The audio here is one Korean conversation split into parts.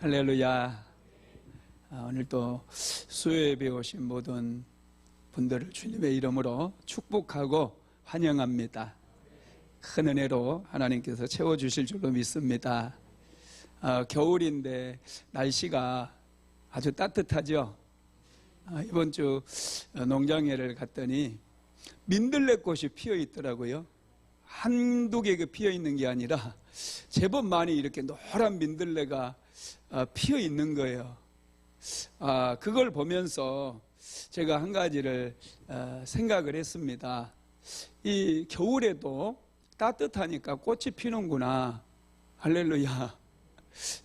할렐루야. 오늘 또 수요예배 오신 모든 분들을 주님의 이름으로 축복하고 환영합니다. 큰 은혜로 하나님께서 채워주실 줄로 믿습니다. 겨울인데 날씨가 아주 따뜻하죠. 이번 주 농장회를 갔더니 민들레꽃이 피어 있더라고요. 한두 개가 피어 있는 게 아니라 제법 많이 이렇게 노란 민들레가 피어 있는 거예요. 그걸 보면서 제가 한 가지를 생각을 했습니다. 이 겨울에도 따뜻하니까 꽃이 피는구나. 할렐루야.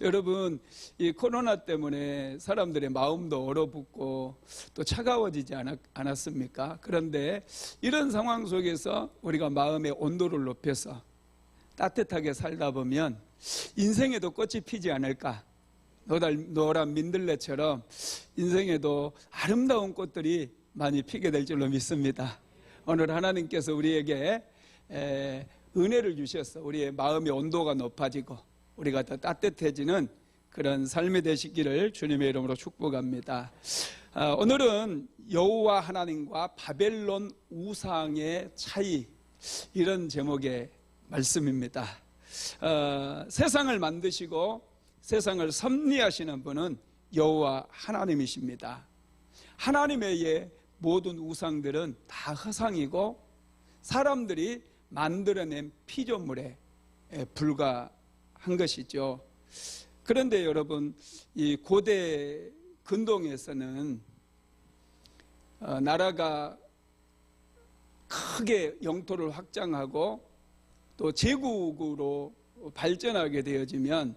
여러분, 이 코로나 때문에 사람들의 마음도 얼어붙고 또 차가워지지 않았습니까? 그런데 이런 상황 속에서 우리가 마음의 온도를 높여서 따뜻하게 살다 보면 인생에도 꽃이 피지 않을까? 노란 민들레처럼 인생에도 아름다운 꽃들이 많이 피게 될 줄로 믿습니다. 오늘 하나님께서 우리에게 은혜를 주셔서 우리의 마음의 온도가 높아지고 우리가 더 따뜻해지는 그런 삶이 되시기를 주님의 이름으로 축복합니다. 오늘은 여호와 하나님과 바벨론 우상의 차이, 이런 제목의 말씀입니다. 세상을 만드시고 세상을 섭리하시는 분은 여호와 하나님이십니다. 하나님의 모든 우상들은 다 허상이고 사람들이 만들어낸 피조물에 불과한 것이죠. 그런데 여러분, 이 고대 근동에서는 나라가 크게 영토를 확장하고 또 제국으로 발전하게 되어지면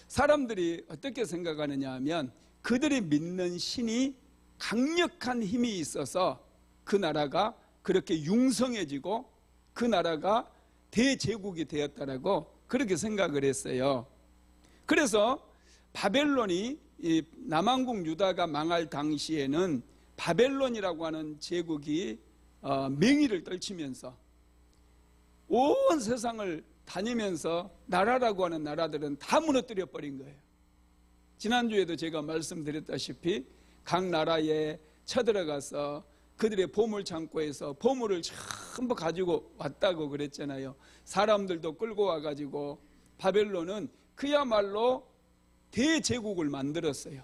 사람들이 어떻게 생각하느냐 하면 그들이 믿는 신이 강력한 힘이 있어서 그 나라가 그렇게 융성해지고 그 나라가 대제국이 되었다라고 그렇게 생각을 했어요. 그래서 바벨론이 남왕국 유다가 망할 당시에는 바벨론이라고 하는 제국이 맹위를 떨치면서 온 세상을 다니면서 나라라고 하는 나라들은 다 무너뜨려 버린 거예요. 지난주에도 제가 말씀드렸다시피 각 나라에 쳐들어가서 그들의 보물 창고에서 보물을 전부 가지고 왔다고 그랬잖아요. 사람들도 끌고 와가지고 바벨론은 그야말로 대제국을 만들었어요.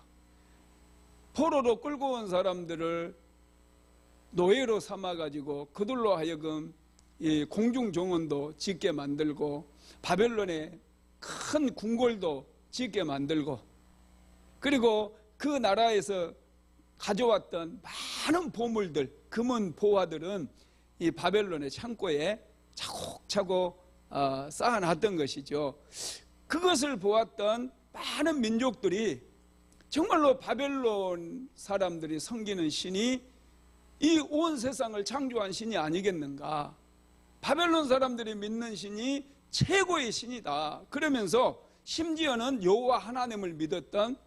포로로 끌고 온 사람들을 노예로 삼아가지고 그들로 하여금 이 공중정원도 짓게 만들고 바벨론에 큰 궁궐도 짓게 만들고, 그리고 그 나라에서 가져왔던 많은 보물들, 금은 보화들은 이 바벨론의 창고에 차곡차곡 쌓아놨던 것이죠. 그것을 보았던 많은 민족들이 정말로 바벨론 사람들이 섬기는 신이 이 온 세상을 창조한 신이 아니겠는가? 바벨론 사람들이 믿는 신이 최고의 신이다. 그러면서 심지어는 여호와 하나님을 믿었던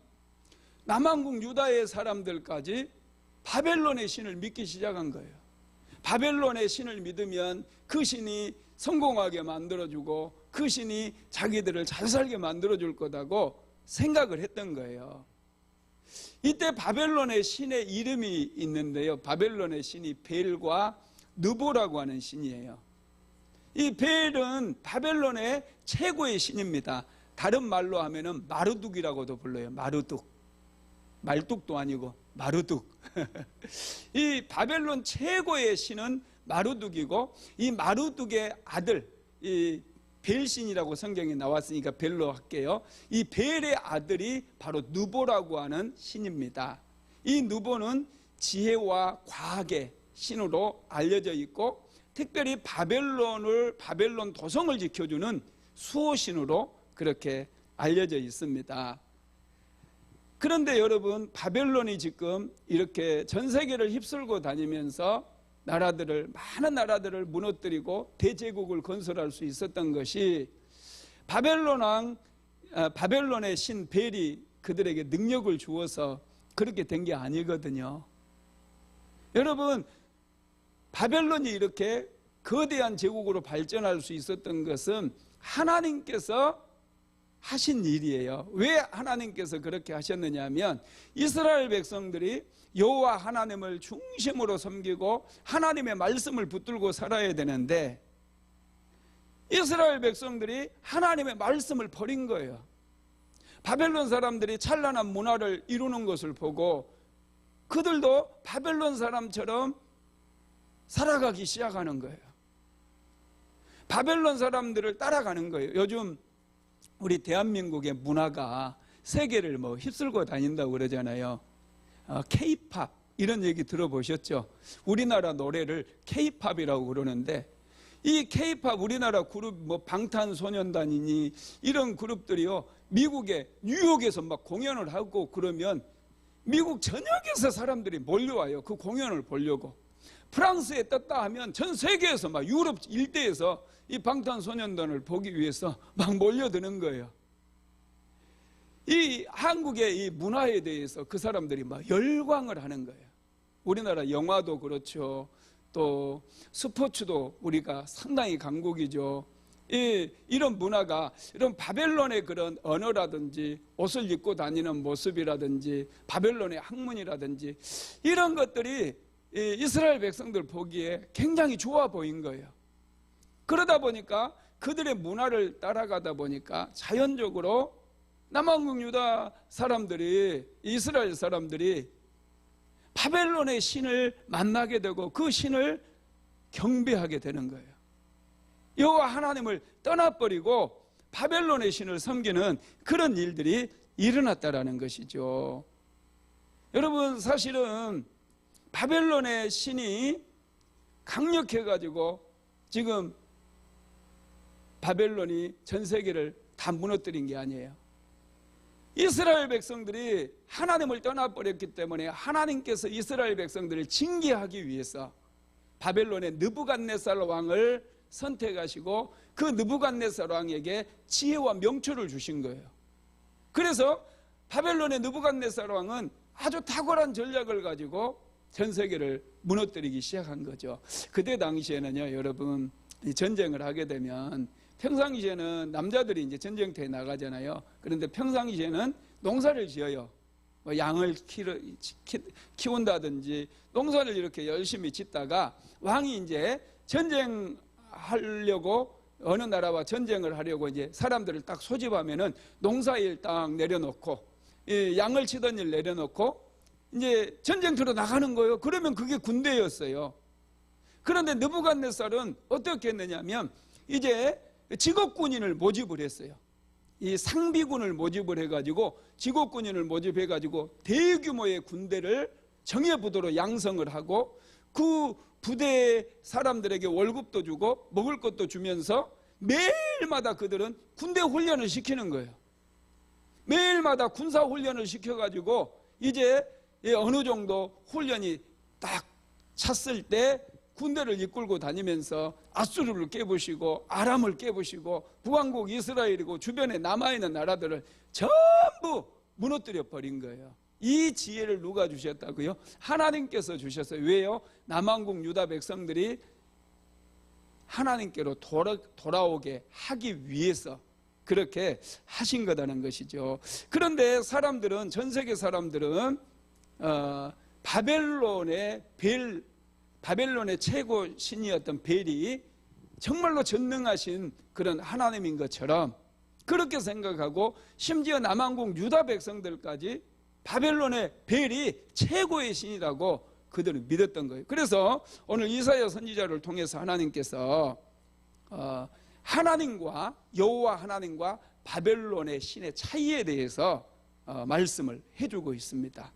남왕국 유다의 사람들까지 바벨론의 신을 믿기 시작한 거예요. 바벨론의 신을 믿으면 그 신이 성공하게 만들어주고 그 신이 자기들을 잘 살게 만들어줄 거다고 생각을 했던 거예요. 이때 바벨론의 신의 이름이 있는데요. 바벨론의 신이 벨과 느보라고 하는 신이에요. 이 벨은 바벨론의 최고의 신입니다. 다른 말로 하면은 마르둑이라고도 불러요. 마르둑. 말뚝도 아니고 마르둑. 이 바벨론 최고의 신은 마르둑이고, 이 마르둑의 아들, 이 벨신이라고 성경에 나왔으니까 벨로 할게요. 이 벨의 아들이 바로 느보라고 하는 신입니다. 이 느보는 지혜와 과학의 신으로 알려져 있고, 특별히 바벨론 도성을 지켜주는 수호신으로 그렇게 알려져 있습니다. 그런데 여러분, 바벨론이 지금 이렇게 전 세계를 휩쓸고 다니면서 많은 나라들을 무너뜨리고 대제국을 건설할 수 있었던 것이 바벨론의 신 벨이 그들에게 능력을 주어서 그렇게 된 게 아니거든요. 여러분, 바벨론이 이렇게 거대한 제국으로 발전할 수 있었던 것은 하나님께서 하신 일이에요. 왜 하나님께서 그렇게 하셨느냐 하면 이스라엘 백성들이 여호와 하나님을 중심으로 섬기고 하나님의 말씀을 붙들고 살아야 되는데 이스라엘 백성들이 하나님의 말씀을 버린 거예요. 바벨론 사람들이 찬란한 문화를 이루는 것을 보고 그들도 바벨론 사람처럼 살아가기 시작하는 거예요. 바벨론 사람들을 따라가는 거예요. 요즘 우리 대한민국의 문화가 세계를 휩쓸고 다닌다고 그러잖아요. K-팝 이런 얘기 들어보셨죠? 우리나라 노래를 K-팝이라고 그러는데 이 K-팝 우리나라 그룹 방탄소년단이니 이런 그룹들이요 미국의 뉴욕에서 막 공연을 하고 그러면 미국 전역에서 사람들이 몰려와요. 그 공연을 보려고. 프랑스에 떴다 하면 전 세계에서 막 유럽 일대에서 이 방탄소년단을 보기 위해서 막 몰려드는 거예요. 이 한국의 이 문화에 대해서 그 사람들이 막 열광을 하는 거예요. 우리나라 영화도 그렇죠. 또 스포츠도 우리가 상당히 강국이죠. 이런 문화가 이런 바벨론의 그런 언어라든지 옷을 입고 다니는 모습이라든지 바벨론의 학문이라든지 이런 것들이 이스라엘 백성들 보기에 굉장히 좋아 보인 거예요. 그러다 보니까 그들의 문화를 따라가다 보니까 자연적으로 남한국 유다 사람들이 이스라엘 사람들이 바벨론의 신을 만나게 되고 그 신을 경배하게 되는 거예요. 여호와 하나님을 떠나버리고 바벨론의 신을 섬기는 그런 일들이 일어났다라는 것이죠. 여러분 사실은 바벨론의 신이 강력해가지고 지금 바벨론이 전 세계를 다 무너뜨린 게 아니에요. 이스라엘 백성들이 하나님을 떠나버렸기 때문에 하나님께서 이스라엘 백성들을 징계하기 위해서 바벨론의 느부갓네살 왕을 선택하시고 그 느부갓네살 왕에게 지혜와 명초를 주신 거예요. 그래서 바벨론의 느부갓네살 왕은 아주 탁월한 전략을 가지고 전 세계를 무너뜨리기 시작한 거죠. 그때 당시에는요, 여러분, 전쟁을 하게 되면 평상시에는 남자들이 이제 전쟁터에 나가잖아요. 그런데 평상시에는 농사를 지어요. 양을 키운다든지 농사를 이렇게 열심히 짓다가 왕이 이제 전쟁하려고 어느 나라와 전쟁을 하려고 이제 사람들을 딱 소집하면은 농사일 딱 내려놓고 양을 치던 일 내려놓고 이제 전쟁터로 나가는 거예요. 그러면 그게 군대였어요. 그런데 느부갓네살은 어떻게 했느냐면 이제 직업군인을 모집을 했어요. 이 상비군을 모집을 해가지고 직업군인을 모집해가지고 대규모의 군대를 정예부도로 양성을 하고 그 부대 사람들에게 월급도 주고 먹을 것도 주면서 매일마다 그들은 군대 훈련을 시키는 거예요. 매일마다 군사 훈련을 시켜가지고 이제 어느 정도 훈련이 딱 찼을 때 군대를 이끌고 다니면서 아수르를 깨부시고 아람을 깨부시고 북왕국 이스라엘이고 주변에 남아있는 나라들을 전부 무너뜨려 버린 거예요. 이 지혜를 누가 주셨다고요? 하나님께서 주셨어요. 왜요? 남한국 유다 백성들이 하나님께로 돌아오게 하기 위해서 그렇게 하신 거다는 것이죠. 그런데 사람들은, 전 세계 사람들은 바벨론의 최고 신이었던 벨이 정말로 전능하신 그런 하나님인 것처럼 그렇게 생각하고 심지어 남한국 유다 백성들까지 바벨론의 벨이 최고의 신이라고 그들은 믿었던 거예요. 그래서 오늘 이사야 선지자를 통해서 하나님께서 하나님과 여호와 하나님과 바벨론의 신의 차이에 대해서 말씀을 해주고 있습니다.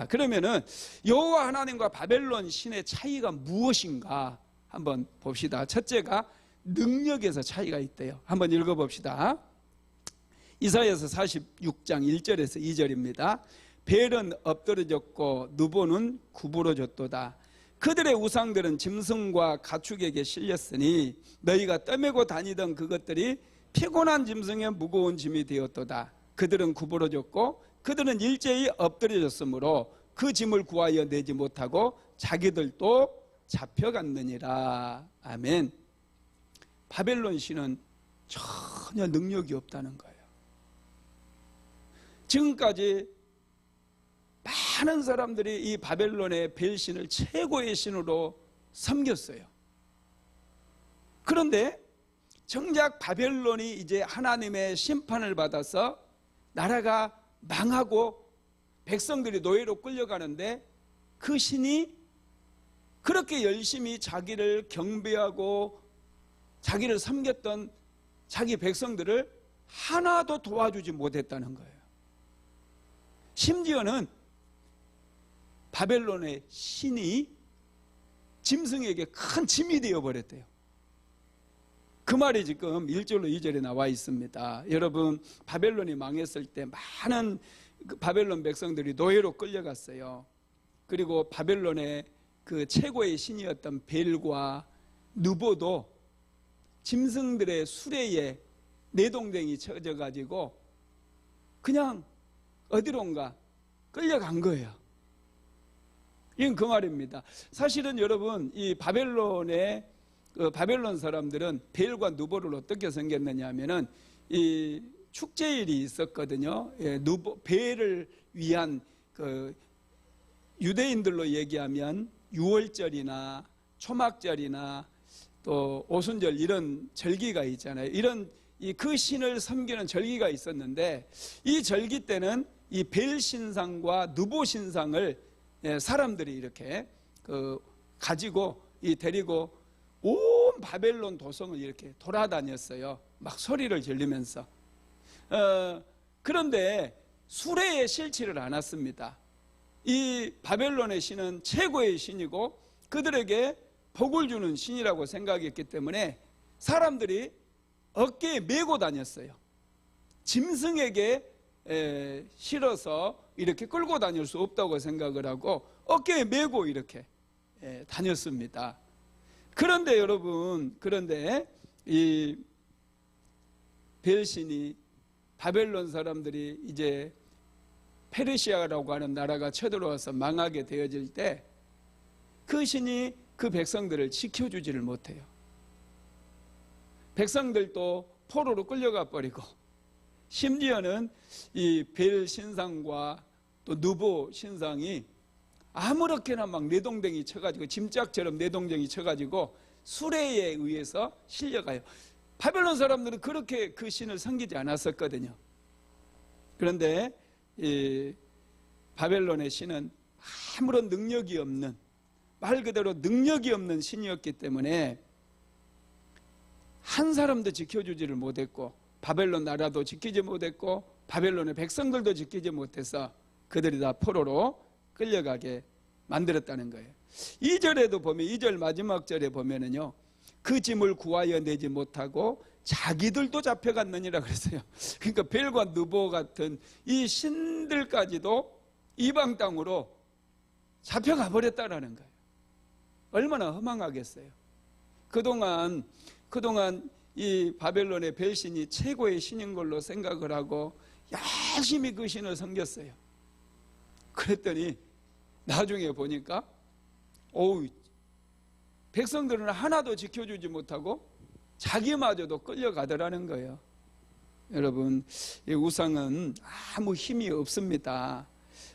그러면은 여호와 하나님과 바벨론 신의 차이가 무엇인가 한번 봅시다. 첫째가 능력에서 차이가 있대요. 한번 읽어봅시다. 이사야서 46장 1절에서 2절입니다. 벨은 엎드러졌고 느보는 구부러졌도다. 그들의 우상들은 짐승과 가축에게 실렸으니 너희가 떠매고 다니던 그것들이 피곤한 짐승의 무거운 짐이 되었도다. 그들은 구부러졌고 그들은 일제히 엎드려졌으므로 그 짐을 구하여 내지 못하고 자기들도 잡혀갔느니라. 아멘. 바벨론 신은 전혀 능력이 없다는 거예요. 지금까지 많은 사람들이 이 바벨론의 벨신을 최고의 신으로 섬겼어요. 그런데 정작 바벨론이 이제 하나님의 심판을 받아서 나라가 망하고 백성들이 노예로 끌려가는데 그 신이 그렇게 열심히 자기를 경배하고 자기를 섬겼던 자기 백성들을 하나도 도와주지 못했다는 거예요. 심지어는 바벨론의 신이 짐승에게 큰 짐이 되어버렸대요. 그 말이 지금 1절로 2절에 나와 있습니다. 여러분, 바벨론이 망했을 때 많은 바벨론 백성들이 노예로 끌려갔어요. 그리고 바벨론의 그 최고의 신이었던 벨과 느보도 짐승들의 수레에 내동댕이 쳐져가지고 그냥 어디론가 끌려간 거예요. 이건 그 말입니다. 사실은 여러분, 이 바벨론의 바벨론 사람들은 벨과 느보를 어떻게 섬겼느냐 하면은 이 축제일이 있었거든요. 예, 벨을 위한 그 유대인들로 얘기하면 유월절이나 초막절이나 또 오순절 이런 절기가 있잖아요. 이런 그 신을 섬기는 절기가 있었는데 이 절기 때는 이 벨 신상과 느보 신상을 사람들이 이렇게 가지고 데리고 온 바벨론 도성을 이렇게 돌아다녔어요. 막 소리를 지르면서. 그런데 수레에 실지를 않았습니다. 이 바벨론의 신은 최고의 신이고 그들에게 복을 주는 신이라고 생각했기 때문에 사람들이 어깨에 메고 다녔어요. 짐승에게 실어서 이렇게 끌고 다닐 수 없다고 생각을 하고 어깨에 메고 이렇게 다녔습니다. 그런데 여러분, 이 벨신이 바벨론 사람들이 이제 페르시아라고 하는 나라가 쳐들어와서 망하게 되어질 때 그 신이 그 백성들을 지켜주지를 못해요. 백성들도 포로로 끌려가 버리고 심지어는 이 벨 신상과 또 느보 신상이 아무렇게나 막 내동댕이 쳐가지고 짐짝처럼 내동댕이 쳐가지고 수레에 의해서 실려가요. 바벨론 사람들은 그렇게 그 신을 섬기지 않았었거든요. 그런데 이 바벨론의 신은 아무런 능력이 없는, 말 그대로 능력이 없는 신이었기 때문에 한 사람도 지켜주지를 못했고 바벨론 나라도 지키지 못했고 바벨론의 백성들도 지키지 못해서 그들이 다 포로로 끌려가게 만들었다는 거예요. 2절에도 보면 2절 마지막 절에 보면은요, 그 짐을 구하여 내지 못하고 자기들도 잡혀갔느니라 그랬어요. 그러니까 벨과 느보 같은 이 신들까지도 이방 땅으로 잡혀가 버렸다라는 거예요. 얼마나 허망하겠어요. 그동안 이 바벨론의 벨신이 최고의 신인 걸로 생각을 하고 열심히 그 신을 섬겼어요. 그랬더니 나중에 보니까 백성들은 하나도 지켜주지 못하고 자기마저도 끌려가더라는 거예요. 여러분, 이 우상은 아무 힘이 없습니다.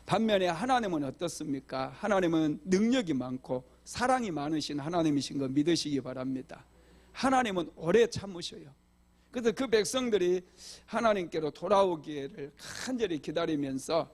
반면에 하나님은 어떻습니까? 하나님은 능력이 많고 사랑이 많으신 하나님이신 거 믿으시기 바랍니다. 하나님은 오래 참으셔요. 그래서 그 백성들이 하나님께로 돌아오기를 간절히 기다리면서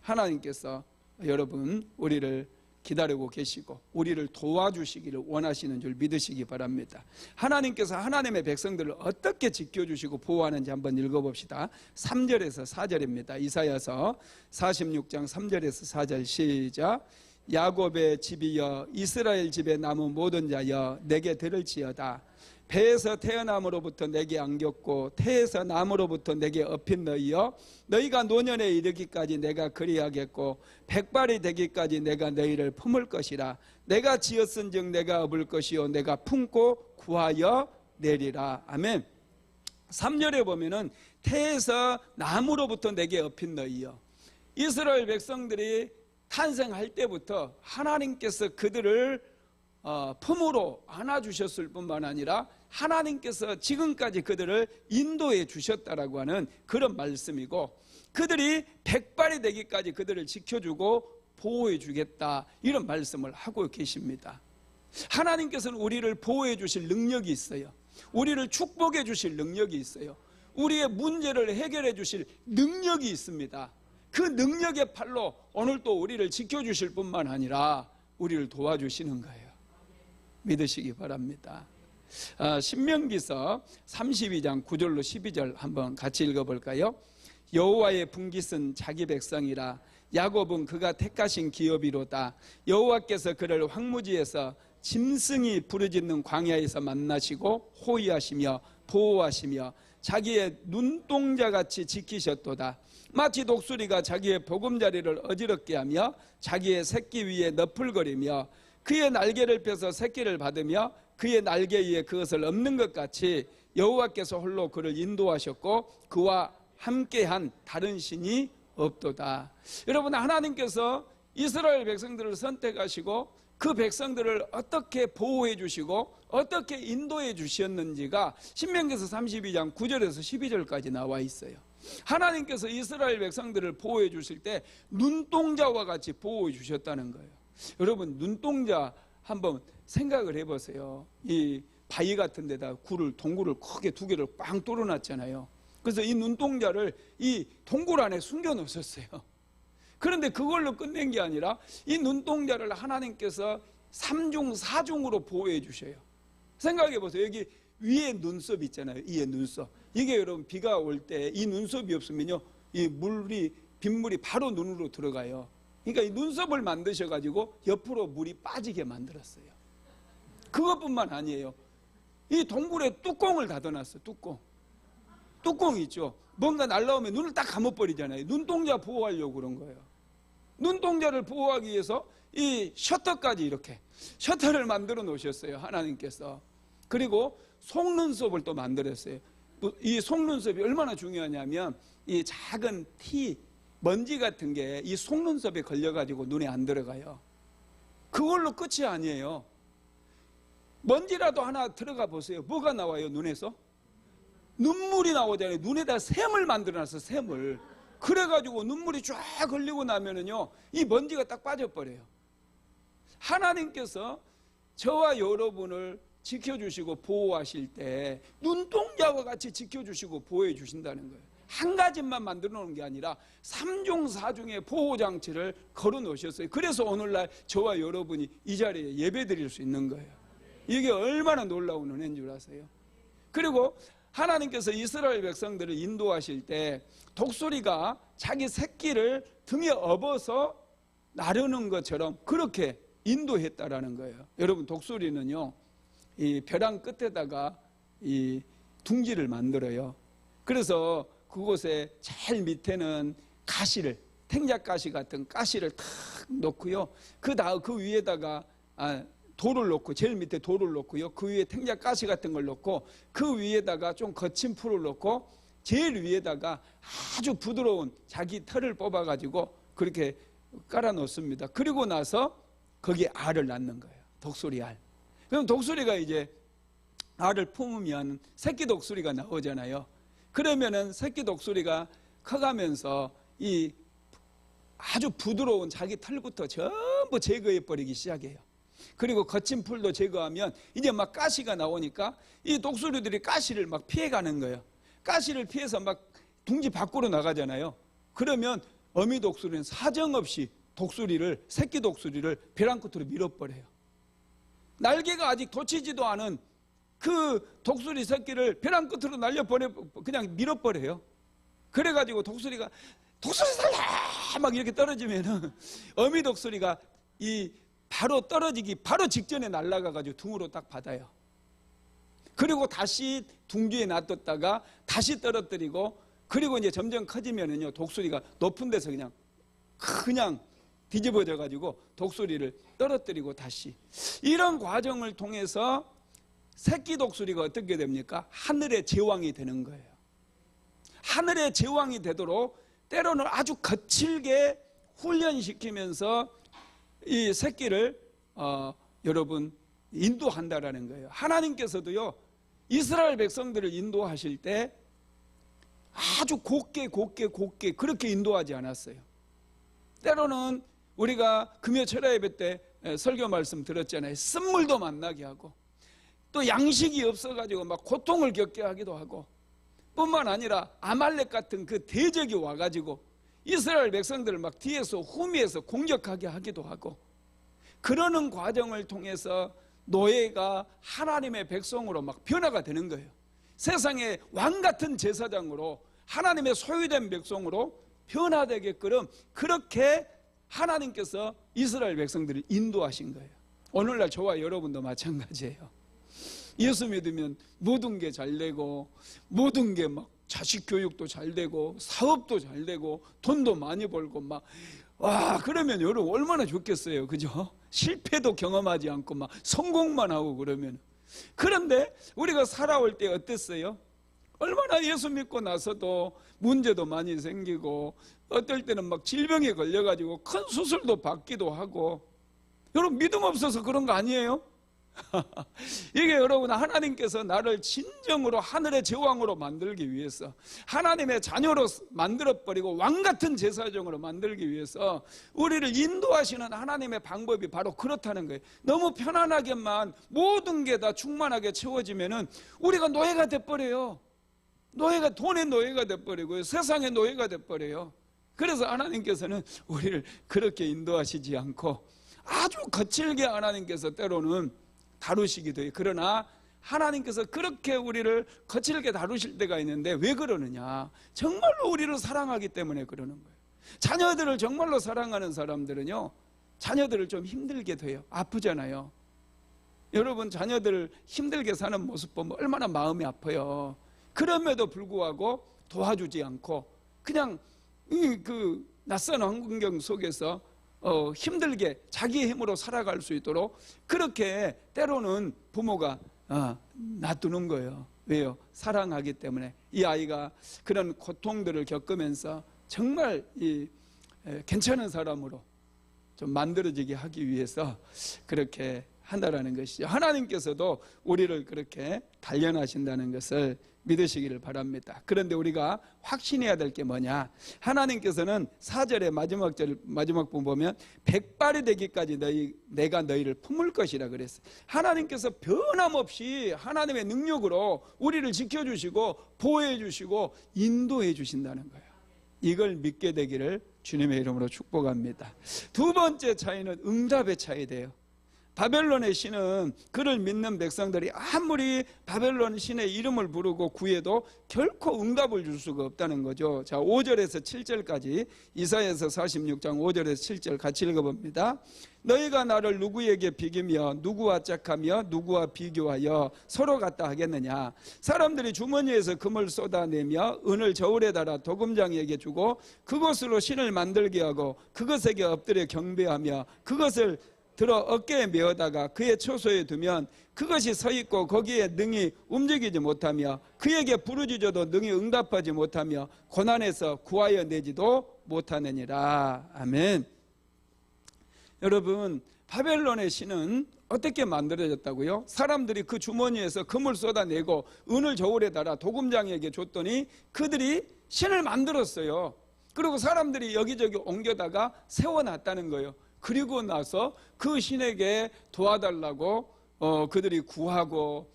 하나님께서 여러분 우리를 기다리고 계시고 우리를 도와주시기를 원하시는 줄 믿으시기 바랍니다. 하나님께서 하나님의 백성들을 어떻게 지켜주시고 보호하는지 한번 읽어봅시다. 3절에서 4절입니다. 이사야서 46장 3절에서 4절 시작. 야곱의 집이여 이스라엘 집에 남은 모든 자여 내게 들을지어다. 배에서 태어남으로부터 내게 안겼고 태에서 남으로부터 내게 업힌 너희여 너희가 노년에 이르기까지 내가 그리하겠고 백발이 되기까지 내가 너희를 품을 것이라. 내가 지었은즉 내가 업을 것이요 내가 품고 구하여 내리라. 아멘. 3절에 보면은 태에서 남으로부터 내게 업힌 너희여, 이스라엘 백성들이 탄생할 때부터 하나님께서 그들을 품으로 안아주셨을 뿐만 아니라 하나님께서 지금까지 그들을 인도해 주셨다라고 하는 그런 말씀이고, 그들이 백발이 되기까지 그들을 지켜주고 보호해 주겠다, 이런 말씀을 하고 계십니다. 하나님께서는 우리를 보호해 주실 능력이 있어요. 우리를 축복해 주실 능력이 있어요. 우리의 문제를 해결해 주실 능력이 있습니다. 그 능력의 팔로 오늘 또 우리를 지켜주실 뿐만 아니라 우리를 도와주시는 거예요. 믿으시기 바랍니다. 신명기서 32장 9절로 12절 한번 같이 읽어볼까요? 여호와의 분깃은 자기 백성이라, 야곱은 그가 택하신 기업이로다. 여호와께서 그를 황무지에서 짐승이 부르짖는 광야에서 만나시고 호위하시며 보호하시며 자기의 눈동자같이 지키셨도다. 마치 독수리가 자기의 보금자리를 어지럽게 하며 자기의 새끼 위에 너풀거리며 그의 날개를 펴서 새끼를 받으며 그의 날개 위에 그것을 엎는 것 같이 여호와께서 홀로 그를 인도하셨고 그와 함께한 다른 신이 없도다. 여러분, 하나님께서 이스라엘 백성들을 선택하시고 그 백성들을 어떻게 보호해 주시고 어떻게 인도해 주셨는지가 신명기서 32장 9절에서 12절까지 나와 있어요. 하나님께서 이스라엘 백성들을 보호해 주실 때 눈동자와 같이 보호해 주셨다는 거예요. 여러분, 눈동자 한번 생각을 해보세요. 이 바위 같은 데다 동굴을 크게 두 개를 빵 뚫어놨잖아요. 그래서 이 눈동자를 이 동굴 안에 숨겨 놓으셨어요. 그런데 그걸로 끝낸 게 아니라 이 눈동자를 하나님께서 3중 4중으로 보호해 주셔요. 생각해 보세요. 여기 위에 눈썹 있잖아요. 위에 눈썹. 이게 여러분 비가 올 때 이 눈썹이 없으면요, 이 빗물이 바로 눈으로 들어가요. 그러니까 이 눈썹을 만드셔 가지고 옆으로 물이 빠지게 만들었어요. 그것뿐만 아니에요. 이 동굴에 뚜껑을 닫아놨어요. 뚜껑 있죠. 뭔가 날라오면 눈을 딱 감아버리잖아요. 눈동자 보호하려고 그런 거예요. 눈동자를 보호하기 위해서 이 셔터까지 이렇게 셔터를 만들어 놓으셨어요, 하나님께서. 그리고 속눈썹을 또 만들었어요. 이 속눈썹이 얼마나 중요하냐면 이 작은 먼지 같은 게 이 속눈썹에 걸려가지고 눈에 안 들어가요. 그걸로 끝이 아니에요. 먼지라도 하나 들어가 보세요. 뭐가 나와요, 눈에서? 눈물이 나오잖아요. 눈에다 샘을 만들어놨어, 샘을. 그래가지고 눈물이 쫙 흘리고 나면은요, 이 먼지가 딱 빠져버려요. 하나님께서 저와 여러분을 지켜주시고 보호하실 때 눈동자와 같이 지켜주시고 보호해 주신다는 거예요. 한 가지만 만들어 놓은 게 아니라 3중 4중의 보호장치를 걸어 놓으셨어요. 그래서 오늘날 저와 여러분이 이 자리에 예배 드릴 수 있는 거예요. 이게 얼마나 놀라운 은혜인 줄 아세요? 그리고 하나님께서 이스라엘 백성들을 인도하실 때 독수리가 자기 새끼를 등에 업어서 나르는 것처럼 그렇게 인도했다라는 거예요. 여러분, 독수리는요, 이 벼랑 끝에다가 이 둥지를 만들어요. 그래서 그곳에 제일 밑에는 가시를, 탱자가시 같은 가시를 탁 놓고요. 그 위에다가 돌을 놓고, 제일 밑에 돌을 놓고요. 그 위에 탱자가시 같은 걸 놓고 그 위에다가 좀 거친 풀을 놓고 제일 위에다가 아주 부드러운 자기 털을 뽑아가지고 그렇게 깔아 놓습니다. 그리고 나서 거기에 알을 낳는 거예요. 독수리 알. 그럼 독수리가 이제 알을 품으면 새끼 독수리가 나오잖아요. 그러면은 새끼 독수리가 커가면서 이 아주 부드러운 자기 털부터 전부 제거해 버리기 시작해요. 그리고 거친 풀도 제거하면 이제 막 가시가 나오니까 이 독수리들이 가시를 막 피해가는 거예요. 가시를 피해서 막 둥지 밖으로 나가잖아요. 그러면 어미 독수리는 사정없이 새끼 독수리를 벼랑 끝으로 밀어버려요. 날개가 아직 돋치지도 않은 그 독수리 새끼를 벼랑 끝으로 그냥 밀어버려요. 그래가지고 독수리 살라 막 이렇게 떨어지면은 어미 독수리가 바로 떨어지기 바로 직전에 날아가가지고 등으로 딱 받아요. 그리고 다시 둥지에 놔뒀다가 다시 떨어뜨리고, 그리고 이제 점점 커지면은요, 독수리가 높은 데서 그냥 뒤집어져가지고 독수리를 떨어뜨리고 다시, 이런 과정을 통해서 새끼 독수리가 어떻게 됩니까? 하늘의 제왕이 되는 거예요. 하늘의 제왕이 되도록 때로는 아주 거칠게 훈련시키면서 이 새끼를 여러분 인도한다라는 거예요. 하나님께서도요, 이스라엘 백성들을 인도하실 때 아주 곱게 그렇게 인도하지 않았어요. 때로는 우리가 금요 철야 예배 때 설교 말씀 들었잖아요. 쓴물도 만나게 하고 또 양식이 없어가지고 막 고통을 겪게 하기도 하고, 뿐만 아니라 아말렉 같은 그 대적이 와가지고 이스라엘 백성들을 막 뒤에서 후미에서 공격하게 하기도 하고, 그러는 과정을 통해서 노예가 하나님의 백성으로 막 변화가 되는 거예요. 세상의 왕같은 제사장으로 하나님의 소유된 백성으로 변화되게끔 그렇게 하나님께서 이스라엘 백성들을 인도하신 거예요. 오늘날 저와 여러분도 마찬가지예요. 예수 믿으면 모든 게 잘 되고, 모든 게 막 자식 교육도 잘 되고, 사업도 잘 되고, 돈도 많이 벌고 막, 와, 그러면 여러분 얼마나 좋겠어요. 그죠? 실패도 경험하지 않고 막 성공만 하고 그러면. 그런데 우리가 살아올 때 어땠어요? 얼마나 예수 믿고 나서도 문제도 많이 생기고, 어떨 때는 막 질병에 걸려가지고 큰 수술도 받기도 하고. 여러분 믿음 없어서 그런 거 아니에요? 이게 여러분, 하나님께서 나를 진정으로 하늘의 제왕으로 만들기 위해서, 하나님의 자녀로 만들어버리고 왕같은 제사장으로 만들기 위해서 우리를 인도하시는 하나님의 방법이 바로 그렇다는 거예요. 너무 편안하게만 모든 게 다 충만하게 채워지면은 우리가 노예가 돼버려요. 돈의 노예가 돼버리고요, 세상의 노예가 돼버려요. 그래서 하나님께서는 우리를 그렇게 인도하시지 않고 아주 거칠게 하나님께서 때로는 다루시기도 해요. 그러나 하나님께서 그렇게 우리를 거칠게 다루실 때가 있는데 왜 그러느냐? 정말로 우리를 사랑하기 때문에 그러는 거예요. 자녀들을 정말로 사랑하는 사람들은요, 자녀들을 좀 힘들게 돼요. 아프잖아요. 여러분, 자녀들 힘들게 사는 모습 보면 얼마나 마음이 아파요. 그럼에도 불구하고 도와주지 않고 그냥 그 낯선 환경 속에서 힘들게 자기의 힘으로 살아갈 수 있도록 그렇게 때로는 부모가 놔두는 거예요. 왜요? 사랑하기 때문에. 이 아이가 그런 고통들을 겪으면서 정말 괜찮은 사람으로 좀 만들어지게 하기 위해서 그렇게 한다라는 것이죠. 하나님께서도 우리를 그렇게 단련하신다는 것을 믿으시기를 바랍니다. 그런데 우리가 확신해야 될 게 뭐냐? 하나님께서는 4절의 마지막 부분 보면 백발이 되기까지 내가 너희를 품을 것이라 그랬어요. 하나님께서 변함없이 하나님의 능력으로 우리를 지켜주시고 보호해 주시고 인도해 주신다는 거예요. 이걸 믿게 되기를 주님의 이름으로 축복합니다. 두 번째 차이는 응답의 차이돼요. 바벨론의 신은 그를 믿는 백성들이 아무리 바벨론 신의 이름을 부르고 구해도 결코 응답을 줄 수가 없다는 거죠. 자, 5절에서 7절까지 이사야서 46장 5절에서 7절 같이 읽어봅니다. 너희가 나를 누구에게 비기며 누구와 짝하며 누구와 비교하여 서로 같다 하겠느냐? 사람들이 주머니에서 금을 쏟아내며 은을 저울에 달아 도금장에게 주고 그것으로 신을 만들게 하고 그것에게 엎드려 경배하며 그것을 들어 어깨에 메어다가 그의 처소에 두면 그것이 서 있고 거기에 능히 움직이지 못하며 그에게 부르짖어도 능히 응답하지 못하며 고난에서 구하여 내지도 못하느니라. 아멘. 여러분, 바벨론의 신은 어떻게 만들어졌다고요? 사람들이 그 주머니에서 금을 쏟아내고 은을 저울에 달아 도금장에게 줬더니 그들이 신을 만들었어요. 그리고 사람들이 여기저기 옮겨다가 세워놨다는 거예요. 그리고 나서 그 신에게 도와달라고 그들이 구하고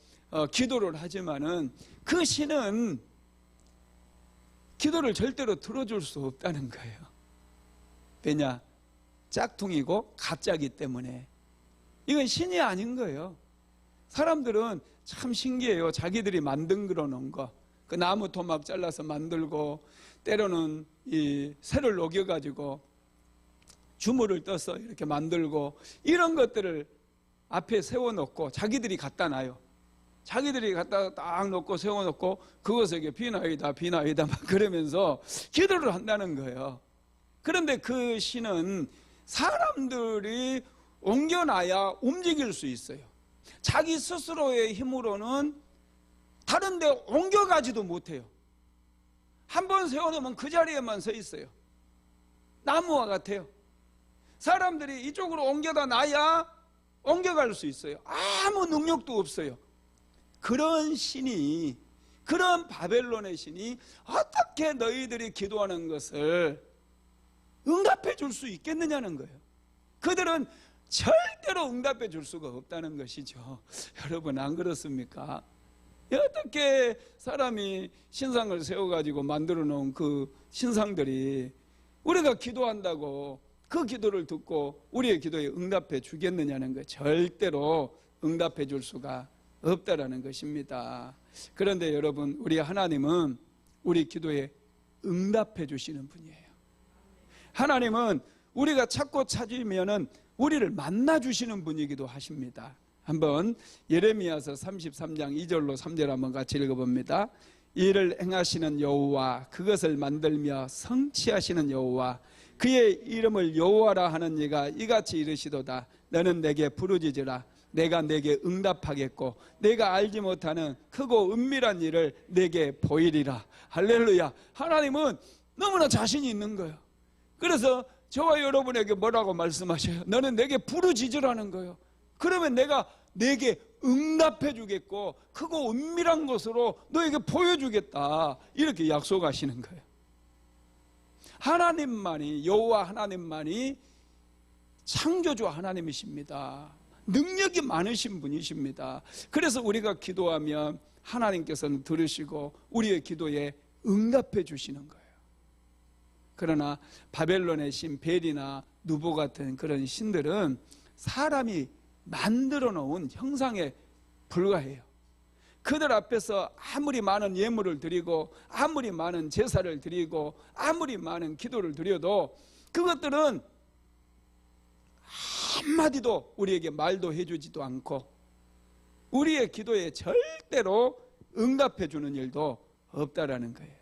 기도를 하지만은 그 신은 기도를 절대로 들어줄 수 없다는 거예요. 왜냐? 짝퉁이고 가짜기 때문에. 이건 신이 아닌 거예요. 사람들은 참 신기해요. 자기들이 만든 그러는 거, 그 나무 토막 잘라서 만들고 때로는 이 쇠를 녹여가지고 주물을 떠서 이렇게 만들고 이런 것들을 앞에 세워놓고 자기들이 갖다 놔요. 자기들이 갖다 딱 놓고 세워놓고 그것에게 비나이다 막 그러면서 기도를 한다는 거예요. 그런데 그 신은 사람들이 옮겨놔야 움직일 수 있어요. 자기 스스로의 힘으로는 다른 데 옮겨가지도 못해요. 한번 세워놓으면 그 자리에만 서 있어요. 나무와 같아요. 사람들이 이쪽으로 옮겨다 놔야 옮겨갈 수 있어요. 아무 능력도 없어요. 그런 신이 그런 바벨론의 신이 어떻게 너희들이 기도하는 것을 응답해 줄 수 있겠느냐는 거예요. 그들은 절대로 응답해 줄 수가 없다는 것이죠. 여러분, 안 그렇습니까? 어떻게 사람이 신상을 세워가지고 만들어 놓은 그 신상들이 우리가 기도한다고 그 기도를 듣고 우리의 기도에 응답해 주겠느냐는 거예요. 절대로 응답해 줄 수가 없다라는 것입니다. 그런데 여러분, 우리 하나님은 우리 기도에 응답해 주시는 분이에요. 하나님은 우리가 찾고 찾으면은 우리를 만나 주시는 분이기도 하십니다. 한번 예레미야서 33장 2절로 3절 한번 같이 읽어봅니다. 이를 행하시는 여호와, 그것을 만들며 성취하시는 여호와, 그의 이름을 여호와라 하는 이가 이같이 이르시도다. 너는 내게 부르짖으라. 내가 내게 응답하겠고 내가 알지 못하는 크고 은밀한 일을 내게 보이리라. 할렐루야. 하나님은 너무나 자신이 있는 거예요. 그래서 저와 여러분에게 뭐라고 말씀하셔요? 너는 내게 부르짖으라는 거예요. 그러면 내가 내게 응답해 주겠고 크고 은밀한 것으로 너에게 보여주겠다, 이렇게 약속하시는 거예요. 하나님만이, 여호와 하나님만이 창조주 하나님이십니다. 능력이 많으신 분이십니다. 그래서 우리가 기도하면 하나님께서는 들으시고 우리의 기도에 응답해 주시는 거예요. 그러나 바벨론의 신 벨이나 누보 같은 그런 신들은 사람이 만들어 놓은 형상에 불과해요. 그들 앞에서 아무리 많은 예물을 드리고 아무리 많은 제사를 드리고 아무리 많은 기도를 드려도 그것들은 한마디도 우리에게 말도 해주지도 않고 우리의 기도에 절대로 응답해 주는 일도 없다라는 거예요.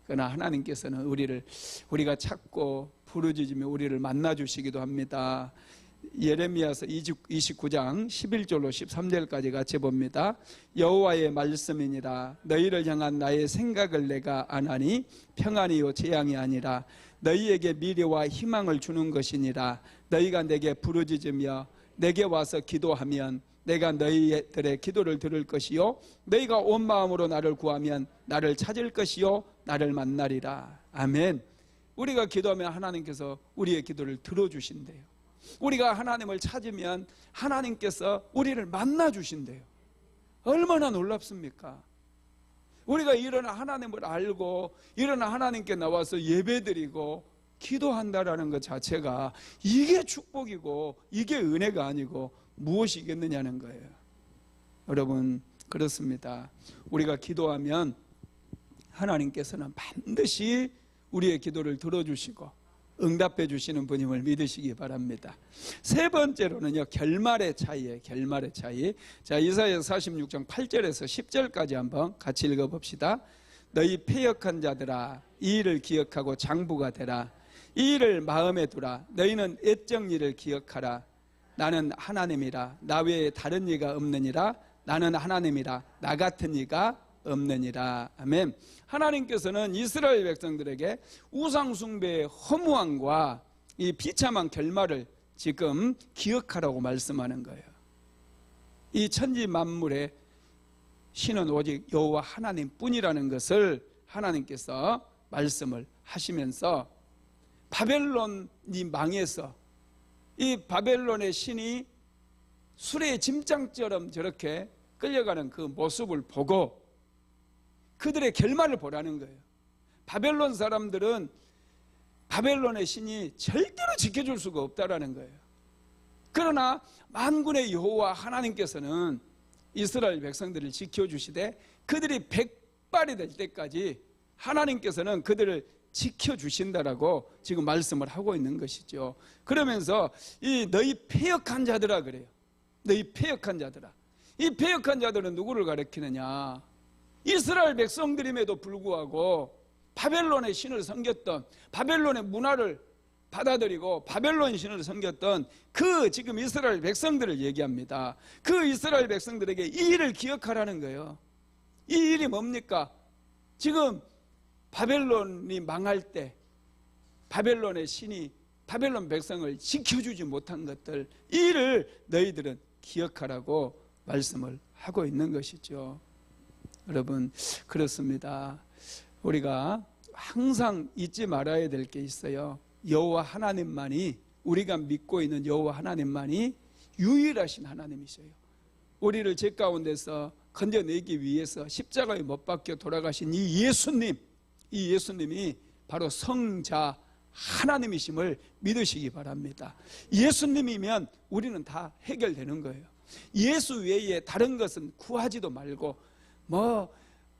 그러나 하나님께서는 우리가 찾고 부르짖으며 우리를 만나 주시기도 합니다. 예레미야서 29장 11절로 13절까지 같이 봅니다. 여호와의 말씀이니라. 너희를 향한 나의 생각을 내가 아나니 평안이요 재앙이 아니라 너희에게 미래와 희망을 주는 것이니라. 너희가 내게 부르짖으며 내게 와서 기도하면 내가 너희들의 기도를 들을 것이요 너희가 온 마음으로 나를 구하면 나를 찾을 것이요 나를 만나리라. 아멘. 우리가 기도하면 하나님께서 우리의 기도를 들어주신대요. 우리가 하나님을 찾으면 하나님께서 우리를 만나 주신대요. 얼마나 놀랍습니까? 우리가 일어나 하나님을 알고 일어나 하나님께 나와서 예배드리고 기도한다라는 것 자체가 이게 축복이고 이게 은혜가 아니고 무엇이겠느냐는 거예요. 여러분, 그렇습니다. 우리가 기도하면 하나님께서는 반드시 우리의 기도를 들어주시고 응답해 주시는 분임을 믿으시기 바랍니다. 세 번째로는요, 결말의 차이예요. 결말의 차이. 자, 이사야서 46장 8절에서 10절까지 한번 같이 읽어봅시다. 너희 패역한 자들아, 이 일을 기억하고 장부가 되라. 이 일을 마음에 두라. 너희는 애적 일을 기억하라. 나는 하나님이라. 나 외에 다른 이가 없느니라. 나는 하나님이라. 나 같은 이가 없느니라. 아멘. 하나님께서는 이스라엘 백성들에게 우상숭배의 허무함과 이 비참한 결말을 지금 기억하라고 말씀하는 거예요. 이 천지 만물의 신은 오직 여호와 하나님뿐이라는 것을 하나님께서 말씀을 하시면서 바벨론이 망해서 이 바벨론의 신이 수레의 짐장처럼 저렇게 끌려가는 그 모습을 보고 그들의 결말을 보라는 거예요. 바벨론 사람들은 바벨론의 신이 절대로 지켜줄 수가 없다라는 거예요. 그러나 만군의 여호와 하나님께서는 이스라엘 백성들을 지켜주시되 그들이 백발이 될 때까지 하나님께서는 그들을 지켜주신다라고 지금 말씀을 하고 있는 것이죠. 그러면서 이 너희 패역한 자들아 그래요. 너희 패역한 자들아. 이 패역한 자들은 누구를 가리키느냐? 이스라엘 백성들임에도 불구하고 바벨론의 신을 섬겼던, 바벨론의 문화를 받아들이고 바벨론 신을 섬겼던 그 지금 이스라엘 백성들을 얘기합니다. 그 이스라엘 백성들에게 이 일을 기억하라는 거예요. 이 일이 뭡니까? 지금 바벨론이 망할 때 바벨론의 신이 바벨론 백성을 지켜주지 못한 것들, 이 일을 너희들은 기억하라고 말씀을 하고 있는 것이죠. 여러분 그렇습니다. 우리가 항상 잊지 말아야 될 게 있어요. 여호와 하나님만이, 우리가 믿고 있는 여호와 하나님만이 유일하신 하나님이셔요. 우리를 죄 가운데서 건져내기 위해서 십자가에 못 박혀 돌아가신 이 예수님이 바로 성자 하나님이심을 믿으시기 바랍니다. 예수님이면 우리는 다 해결되는 거예요. 예수 외에 다른 것은 구하지도 말고,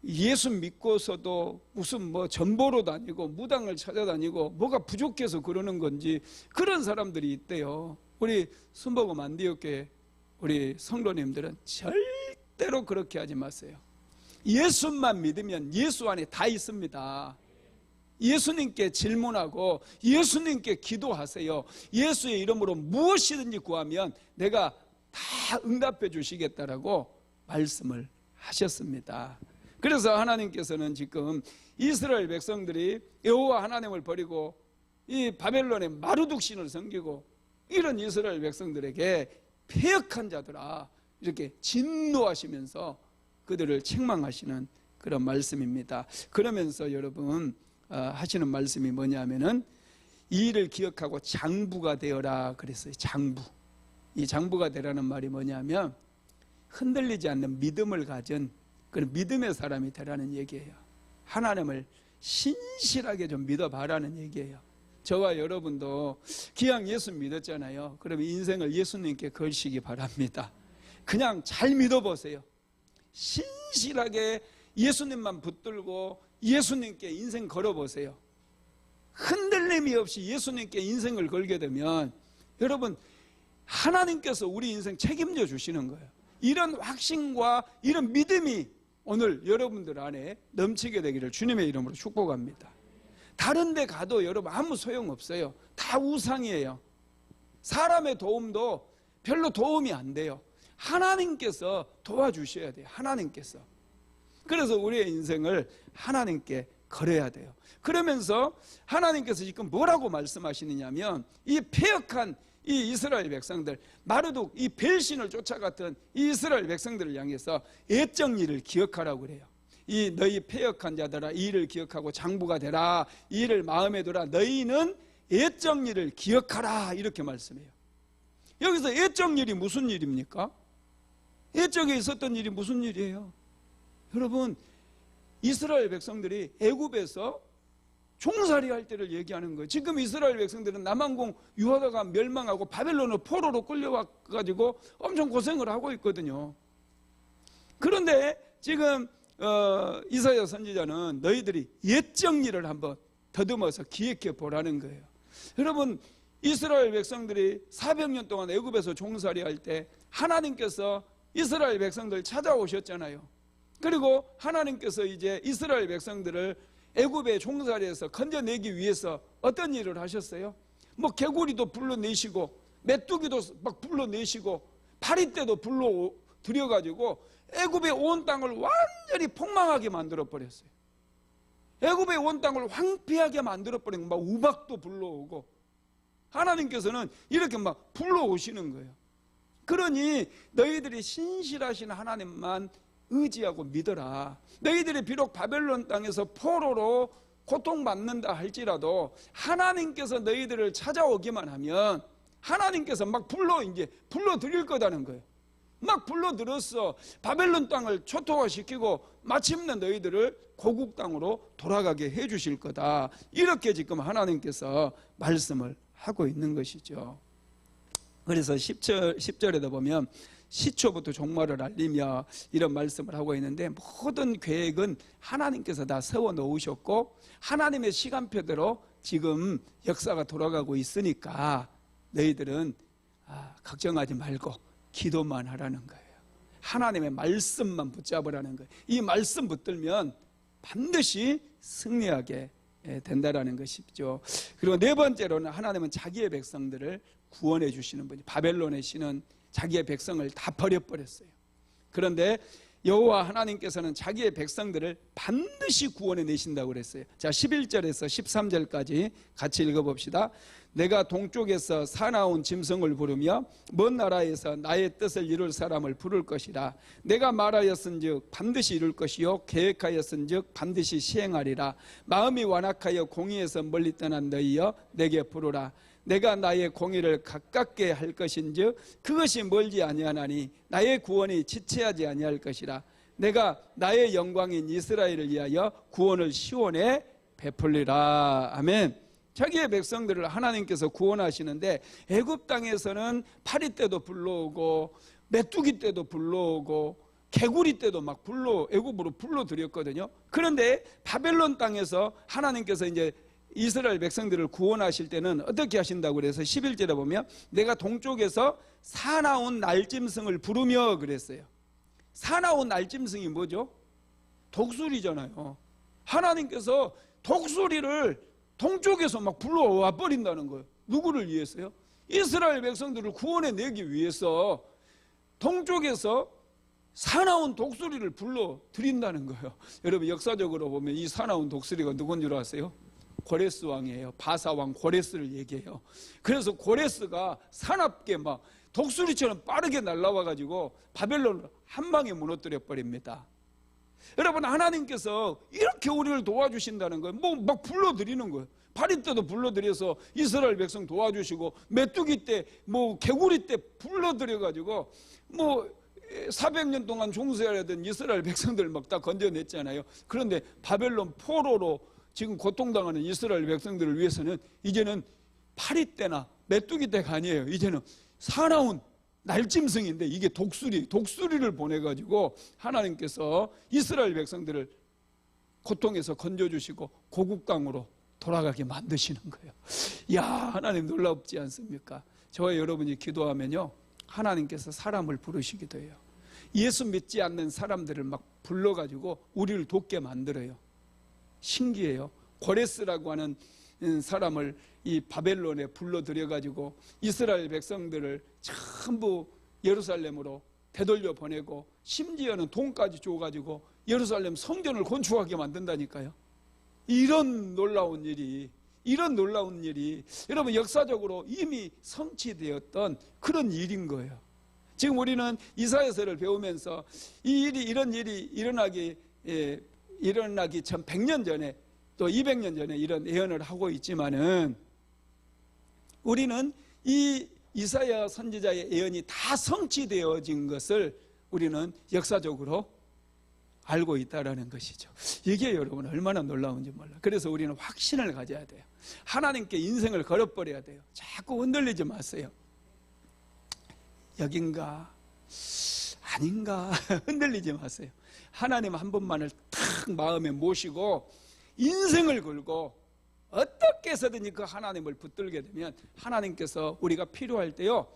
예수 믿고서도 무슨 전보로 다니고 무당을 찾아다니고 뭐가 부족해서 그러는 건지, 그런 사람들이 있대요. 우리 순복음 안디옥교회 우리 성도님들은 절대로 그렇게 하지 마세요. 예수만 믿으면 예수 안에 다 있습니다. 예수님께 질문하고 예수님께 기도하세요. 예수의 이름으로 무엇이든지 구하면 내가 다 응답해 주시겠다라고 말씀을 하셨습니다. 그래서 하나님께서는 지금 이스라엘 백성들이 여호와 하나님을 버리고 이 바벨론의 마르둑 신을 섬기고 이런 이스라엘 백성들에게 패역한 자들아, 이렇게 진노하시면서 그들을 책망하시는 그런 말씀입니다. 그러면서 여러분 하시는 말씀이 뭐냐면은 이 일을 기억하고 장부가 되어라 그랬어요. 장부. 이 장부가 되라는 말이 뭐냐면 흔들리지 않는 믿음을 가진 그런 믿음의 사람이 되라는 얘기예요. 하나님을 신실하게 좀 믿어봐라는 얘기예요. 저와 여러분도 기왕 예수 믿었잖아요. 그러면 인생을 예수님께 걸시기 바랍니다. 그냥 잘 믿어보세요. 신실하게 예수님만 붙들고 예수님께 인생 걸어보세요. 흔들림이 없이 예수님께 인생을 걸게 되면 여러분, 하나님께서 우리 인생 책임져 주시는 거예요. 이런 확신과 이런 믿음이 오늘 여러분들 안에 넘치게 되기를 주님의 이름으로 축복합니다. 다른 데 가도 여러분 아무 소용없어요. 다 우상이에요. 사람의 도움도 별로 도움이 안 돼요. 하나님께서 도와주셔야 돼요. 하나님께서. 그래서 우리의 인생을 하나님께 걸어야 돼요. 그러면서 하나님께서 지금 뭐라고 말씀하시느냐면 이 패역한 이 이스라엘 백성들, 마르둑 이 벨신을 쫓아갔던 이 이스라엘 백성들을 향해서 애적 일을 기억하라고 그래요. 이 너희 패역한 자들아, 이 일을 기억하고 장부가 되라. 이 일을 마음에 두라. 너희는 애적 일을 기억하라. 이렇게 말씀해요. 여기서 애적 일이 무슨 일입니까? 애적에 있었던 일이 무슨 일이에요? 여러분, 이스라엘 백성들이 애굽에서 종살이 할 때를 얘기하는 거예요. 지금 이스라엘 백성들은 남왕국 유다가 멸망하고 바벨론으로 포로로 끌려와가지고 엄청 고생을 하고 있거든요. 그런데 지금 이사야 선지자는 너희들이 옛적 일을 한번 더듬어서 기억해 보라는 거예요. 여러분, 이스라엘 백성들이 400년 동안 애굽에서 종살이 할 때 하나님께서 이스라엘 백성들 찾아오셨잖아요. 그리고 하나님께서 이제 이스라엘 백성들을 애굽의 종살이에서 건져내기 위해서 어떤 일을 하셨어요? 개구리도 불러내시고 메뚜기도 막 불러내시고 파리떼도 불러 들여가지고 애굽의 온 땅을 완전히 폭망하게 만들어 버렸어요. 애굽의 온 땅을 황폐하게 만들어 버린 막 우박도 불러오고 하나님께서는 이렇게 막 불러오시는 거예요. 그러니 너희들이 신실하신 하나님만 의지하고 믿어라. 너희들이 비록 바벨론 땅에서 포로로 고통받는다 할지라도 하나님께서 너희들을 찾아오기만 하면 하나님께서 막 불러드릴 거다는 거예요. 막 불러들었어. 바벨론 땅을 초토화시키고 마침내 너희들을 고국 땅으로 돌아가게 해주실 거다. 이렇게 지금 하나님께서 말씀을 하고 있는 것이죠. 그래서 10절에도 보면 시초부터 종말을 알리며 이런 말씀을 하고 있는데, 모든 계획은 하나님께서 다 세워 놓으셨고 하나님의 시간표대로 지금 역사가 돌아가고 있으니까 너희들은 걱정하지 말고 기도만 하라는 거예요. 하나님의 말씀만 붙잡으라는 거예요. 이 말씀 붙들면 반드시 승리하게 된다라는 것이죠. 그리고 네 번째로는 하나님은 자기의 백성들을 구원해 주시는 분이, 바벨론의 신은 자기의 백성을 다 버려버렸어요. 그런데 여호와 하나님께서는 자기의 백성들을 반드시 구원해 내신다고 그랬어요. 자, 11절에서 13절까지 같이 읽어봅시다. 내가 동쪽에서 사나운 짐승을 부르며 먼 나라에서 나의 뜻을 이룰 사람을 부를 것이라. 내가 말하였은즉 반드시 이룰 것이요 계획하였은즉 반드시 시행하리라. 마음이 완악하여 공의에서 멀리 떠난 너희여 내게 부르라. 내가 나의 공의를 가깝게 할 것인즉 그것이 멀지 아니하나니 나의 구원이 지체하지 아니할 것이라. 내가 나의 영광인 이스라엘을 위하여 구원을 시온에 베풀리라. 아멘. 자기의 백성들을 하나님께서 구원하시는데 애굽 땅에서는 파리 때도 불러오고 메뚜기 때도 불러오고 개구리 때도 막 애굽으로 불러들였거든요. 그런데 바벨론 땅에서 하나님께서 이제 이스라엘 백성들을 구원하실 때는 어떻게 하신다고 그래서 11절에 보면 내가 동쪽에서 사나운 날짐승을 부르며 그랬어요. 사나운 날짐승이 뭐죠? 독수리잖아요. 하나님께서 독수리를 동쪽에서 막 불러와 버린다는 거예요. 누구를 위해서요? 이스라엘 백성들을 구원해 내기 위해서 동쪽에서 사나운 독수리를 불러 드린다는 거예요. 여러분 역사적으로 보면 이 사나운 독수리가 누군 줄 아세요? 고레스 왕이에요. 바사 왕 고레스를 얘기해요. 그래서 고레스가 사납게 막 독수리처럼 빠르게 날아와 가지고 바벨론을 한 방에 무너뜨려 버립니다. 여러분 하나님께서 이렇게 우리를 도와주신다는 거예요. 뭐 막 불러드리는 거예요. 파리 때도 불러드려서 이스라엘 백성 도와주시고 메뚜기 때 뭐 개구리 때 불러드려가지고 뭐 400년 동안 종쇄하려던 이스라엘 백성들 막 다 건져냈잖아요. 그런데 바벨론 포로로 지금 고통당하는 이스라엘 백성들을 위해서는 이제는 파리 때나 메뚜기 때가 아니에요. 이제는 사나운 날짐승인데 이게 독수리를 보내가지고 하나님께서 이스라엘 백성들을 고통에서 건져주시고 고국 땅으로 돌아가게 만드시는 거예요. 이야, 하나님 놀랍지 않습니까? 저와 여러분이 기도하면요 하나님께서 사람을 부르시기도 해요. 예수 믿지 않는 사람들을 막 불러가지고 우리를 돕게 만들어요. 신기해요. 고레스라고 하는 사람을 이 바벨론에 불러들여가지고 이스라엘 백성들을 전부 예루살렘으로 되돌려 보내고 심지어는 돈까지 줘가지고 예루살렘 성전을 건축하게 만든다니까요. 이런 놀라운 일이 여러분 역사적으로 이미 성취되었던 그런 일인 거예요. 지금 우리는 이사야서를 배우면서 이런 일이 일어나기 전 100년 전에 또 200년 전에 이런 예언을 하고 있지만은 우리는 이 이사야 선지자의 예언이 다 성취되어진 것을 우리는 역사적으로 알고 있다라는 것이죠. 이게 여러분 얼마나 놀라운지 몰라. 그래서 우리는 확신을 가져야 돼요. 하나님께 인생을 걸어버려야 돼요. 자꾸 흔들리지 마세요. 여긴가 아닌가 흔들리지 마세요. 하나님 한 분만을 탁 마음에 모시고 인생을 걸고 어떻게 해서든지 그 하나님을 붙들게 되면 하나님께서 우리가 필요할 때요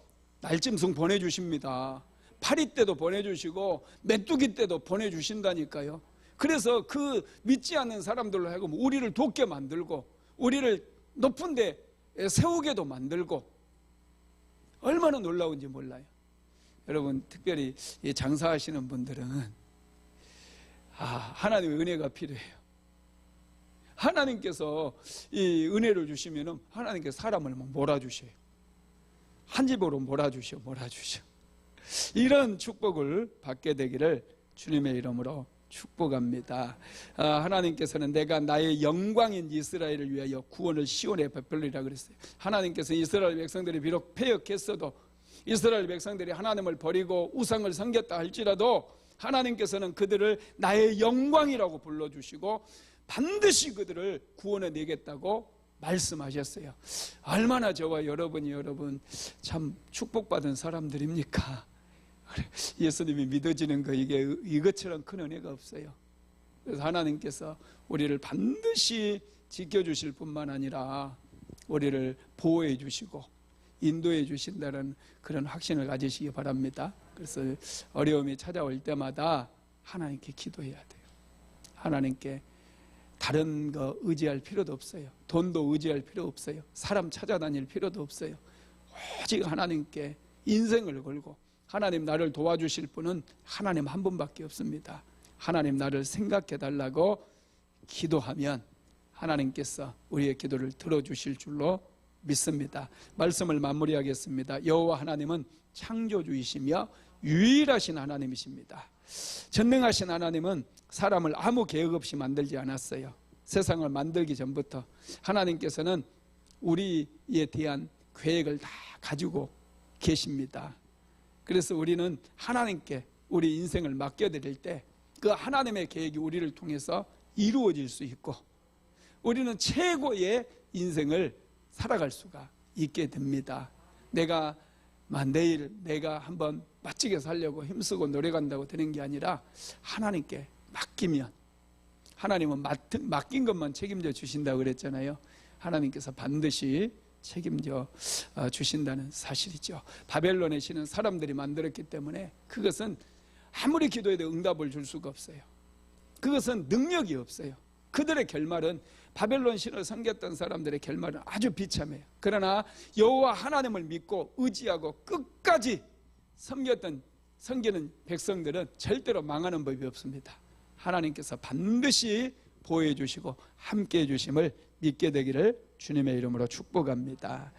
날짐승 보내주십니다. 파리 때도 보내주시고 메뚜기 때도 보내주신다니까요. 그래서 그 믿지 않는 사람들로 하여금 우리를 돕게 만들고 우리를 높은 데 세우게도 만들고 얼마나 놀라운지 몰라요. 여러분 특별히 장사하시는 분들은 하나님의 은혜가 필요해요. 하나님께서 이 은혜를 주시면 하나님께서 사람을 몰아주셔요. 한 집으로 몰아주셔. 이런 축복을 받게 되기를 주님의 이름으로 축복합니다. 하나님께서는 내가 나의 영광인 이스라엘을 위하여 구원을 시온에 베풀리라 그랬어요. 하나님께서 이스라엘 백성들이 비록 패역했어도 이스라엘 백성들이 하나님을 버리고 우상을 섬겼다 할지라도 하나님께서는 그들을 나의 영광이라고 불러주시고 반드시 그들을 구원해 내겠다고 말씀하셨어요. 얼마나 저와 여러분 참 축복받은 사람들입니까? 예수님이 믿어지는 거 이것처럼 큰 은혜가 없어요. 그래서 하나님께서 우리를 반드시 지켜주실 뿐만 아니라 우리를 보호해 주시고 인도해 주신다는 그런 확신을 가지시기 바랍니다. 그래서 어려움이 찾아올 때마다 하나님께 기도해야 돼요. 하나님께 다른 거 의지할 필요도 없어요. 돈도 의지할 필요 없어요. 사람 찾아다닐 필요도 없어요. 오직 하나님께 인생을 걸고 하나님 나를 도와주실 분은 하나님 한 분밖에 없습니다. 하나님 나를 생각해 달라고 기도하면 하나님께서 우리의 기도를 들어주실 줄로 믿습니다. 말씀을 마무리하겠습니다. 여호와 하나님은 창조주이시며 유일하신 하나님이십니다. 전능하신 하나님은 사람을 아무 계획 없이 만들지 않았어요. 세상을 만들기 전부터 하나님께서는 우리에 대한 계획을 다 가지고 계십니다. 그래서 우리는 하나님께 우리 인생을 맡겨드릴 때 그 하나님의 계획이 우리를 통해서 이루어질 수 있고 우리는 최고의 인생을 살아갈 수가 있게 됩니다. 내가 내가 한번 멋지게 살려고 힘쓰고 노력한다고 되는 게 아니라 하나님께 맡기면 하나님은 맡긴 것만 책임져 주신다고 그랬잖아요. 하나님께서 반드시 책임져 주신다는 사실이죠. 바벨론의 신은 사람들이 만들었기 때문에 그것은 아무리 기도해도 응답을 줄 수가 없어요. 그것은 능력이 없어요. 그들의 결말은 바벨론 신을 섬겼던 사람들의 결말은 아주 비참해요. 그러나 여호와 하나님을 믿고 의지하고 끝까지 섬기는 백성들은 절대로 망하는 법이 없습니다. 하나님께서 반드시 보호해 주시고 함께해 주심을 믿게 되기를 주님의 이름으로 축복합니다.